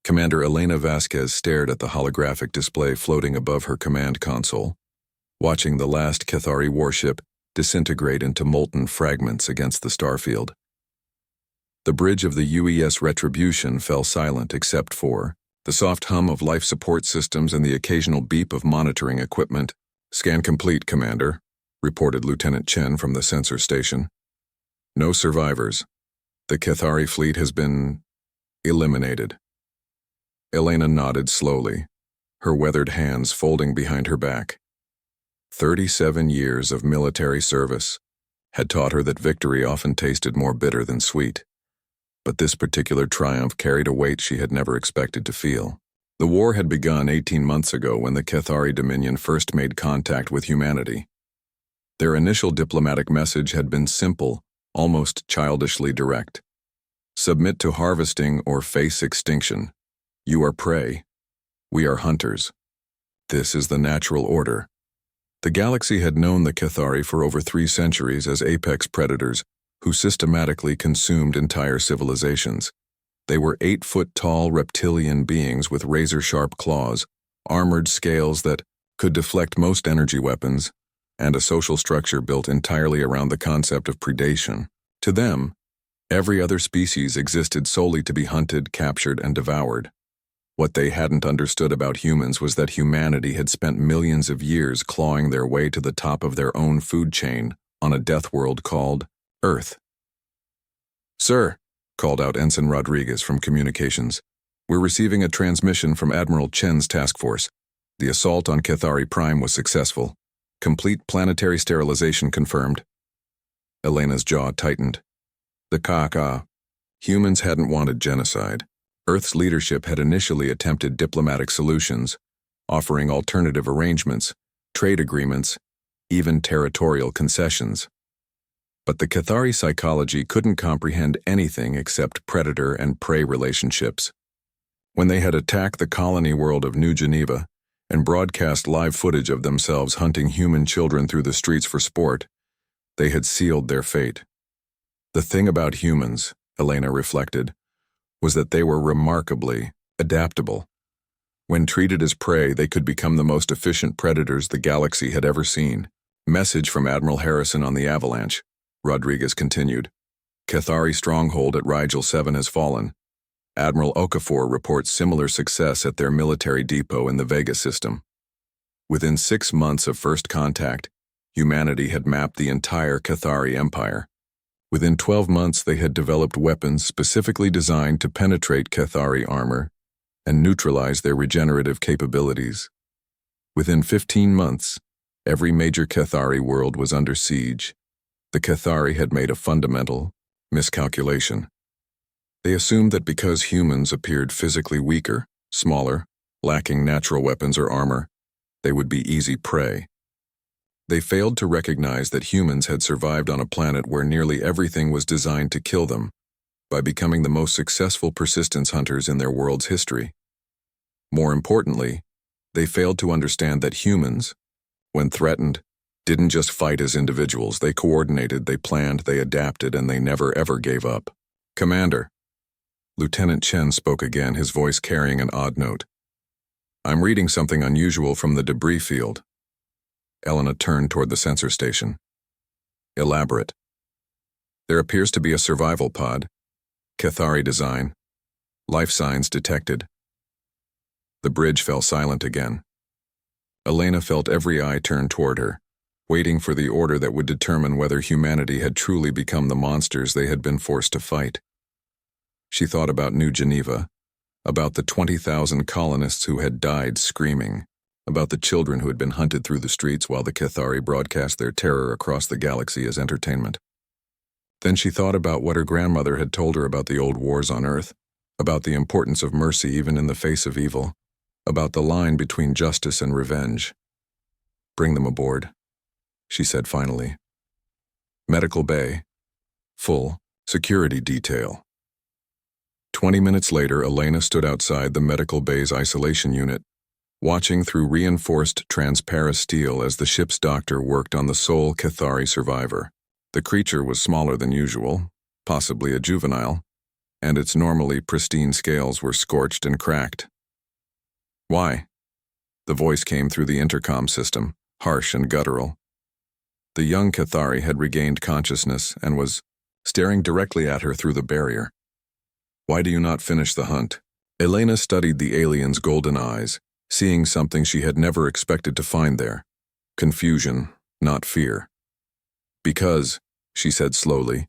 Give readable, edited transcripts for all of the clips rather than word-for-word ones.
Commander Elena Vasquez stared at the holographic display floating above her command console, watching the last Cathari warship disintegrate into molten fragments against the starfield. The bridge of the UES Retribution fell silent except for the soft hum of life support systems and the occasional beep of monitoring equipment. "Scan complete, Commander," reported Lieutenant Chen from the sensor station. "No survivors. The Cathari fleet has been eliminated." Elena nodded slowly, her weathered hands folding behind her back. 37 years of military service had taught her that victory often tasted more bitter than sweet. But this particular triumph carried a weight she had never expected to feel. The war had begun 18 months ago when the Cathari Dominion first made contact with humanity. Their initial diplomatic message had been simple, almost childishly direct. Submit to harvesting or face extinction. You are prey. We are hunters. This is the natural order. The galaxy had known the Cathari for over 3 centuries as apex predators who systematically consumed entire civilizations. They were 8-foot-tall reptilian beings with razor-sharp claws, armored scales that could deflect most energy weapons, and a social structure built entirely around the concept of predation. To them, every other species existed solely to be hunted, captured, and devoured. What they hadn't understood about humans was that humanity had spent millions of years clawing their way to the top of their own food chain on a death world called Earth. "Sir," called out Ensign Rodriguez from communications, "we're receiving a transmission from Admiral Chen's task force. The assault on Cathari Prime was successful. Complete planetary sterilization confirmed." Elena's jaw tightened. The caca. Humans hadn't wanted genocide. Earth's leadership had initially attempted diplomatic solutions, offering alternative arrangements, trade agreements, even territorial concessions. But the Cathari psychology couldn't comprehend anything except predator and prey relationships. When they had attacked the colony world of New Geneva and broadcast live footage of themselves hunting human children through the streets for sport, they had sealed their fate. The thing about humans, Elena reflected, was that they were remarkably adaptable. When treated as prey, they could become the most efficient predators the galaxy had ever seen. "Message from Admiral Harrison on the Avalanche," Rodriguez continued. "Cathari stronghold at Rigel 7 has fallen. Admiral Okafor reports similar success at their military depot in the Vega system." Within 6 months of first contact, humanity had mapped the entire Cathari Empire. Within 12 months, they had developed weapons specifically designed to penetrate Cathari armor and neutralize their regenerative capabilities. Within 15 months, every major Cathari world was under siege. The Cathari had made a fundamental miscalculation. They assumed that because humans appeared physically weaker, smaller, lacking natural weapons or armor, they would be easy prey. They failed to recognize that humans had survived on a planet where nearly everything was designed to kill them, by becoming the most successful persistence hunters in their world's history. More importantly, they failed to understand that humans, when threatened, didn't just fight as individuals. They coordinated, they planned, they adapted, and they never ever gave up. "Commander," Lieutenant Chen spoke again, his voice carrying an odd note. "I'm reading something unusual from the debris field." Elena turned toward the sensor station. "Elaborate." "There appears to be a survival pod. Cathari design. Life signs detected." The bridge fell silent again. Elena felt every eye turn toward her, waiting for the order that would determine whether humanity had truly become the monsters they had been forced to fight. She thought about New Geneva, about the 20,000 colonists who had died screaming, about the children who had been hunted through the streets while the Cathari broadcast their terror across the galaxy as entertainment. Then she thought about what her grandmother had told her about the old wars on Earth, about the importance of mercy even in the face of evil, about the line between justice and revenge. "Bring them aboard," she said finally. "Medical bay. Full. Security detail." 20 minutes later, Elena stood outside the medical bay's isolation unit, watching through reinforced transparent steel as the ship's doctor worked on the sole Cathari survivor. The creature was smaller than usual, possibly a juvenile. and its normally pristine scales were scorched and cracked. "Why?" The voice came through the intercom system, harsh and guttural. The young Cathari had regained consciousness and was staring directly at her through the barrier. "Why do you not finish the hunt?" Elena studied the alien's golden eyes, seeing something she had never expected to find there. Confusion, not fear. "Because," she said slowly,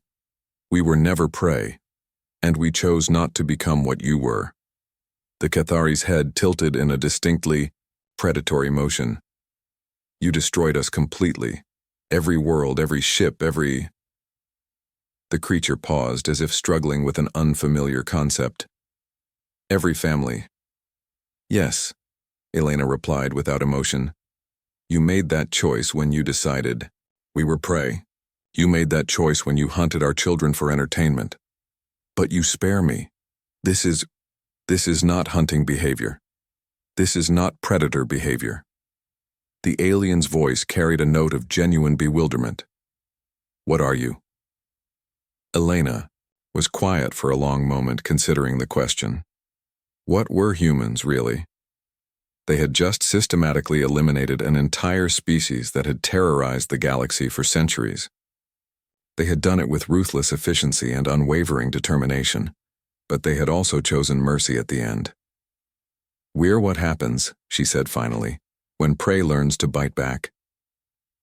"we were never prey, and we chose not to become what you were." The Cathari's head tilted in a distinctly predatory motion. "You destroyed us completely. Every world, every ship, every—" The creature paused as if struggling with an unfamiliar concept. "Every family." "Yes," Elena replied without emotion. "You made that choice when you decided we were prey. You made that choice when you hunted our children for entertainment. But you spare me. This is not hunting behavior. This is not predator behavior." The alien's voice carried a note of genuine bewilderment. "What are you?" Elena was quiet for a long moment, considering the question. What were humans, really? They had just systematically eliminated an entire species that had terrorized the galaxy for centuries. They had done it with ruthless efficiency and unwavering determination, but they had also chosen mercy at the end. "We're what happens," she said finally, "when prey learns to bite back."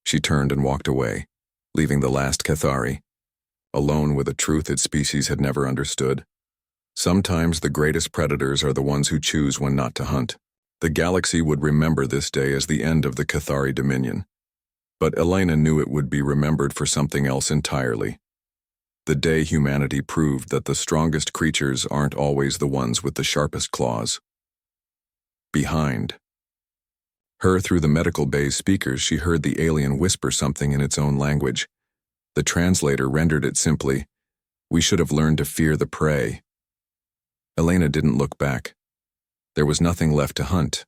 She turned and walked away, leaving the last Cathari, alone with a truth its species had never understood. Sometimes the greatest predators are the ones who choose when not to hunt. The galaxy would remember this day as the end of the Cathari dominion. But Elena knew it would be remembered for something else entirely. The day humanity proved that the strongest creatures aren't always the ones with the sharpest claws. Behind her, through the medical bay's speakers, she heard the alien whisper something in its own language. The translator rendered it simply, "We should have learned to fear the prey." Elena didn't look back. There was nothing left to hunt.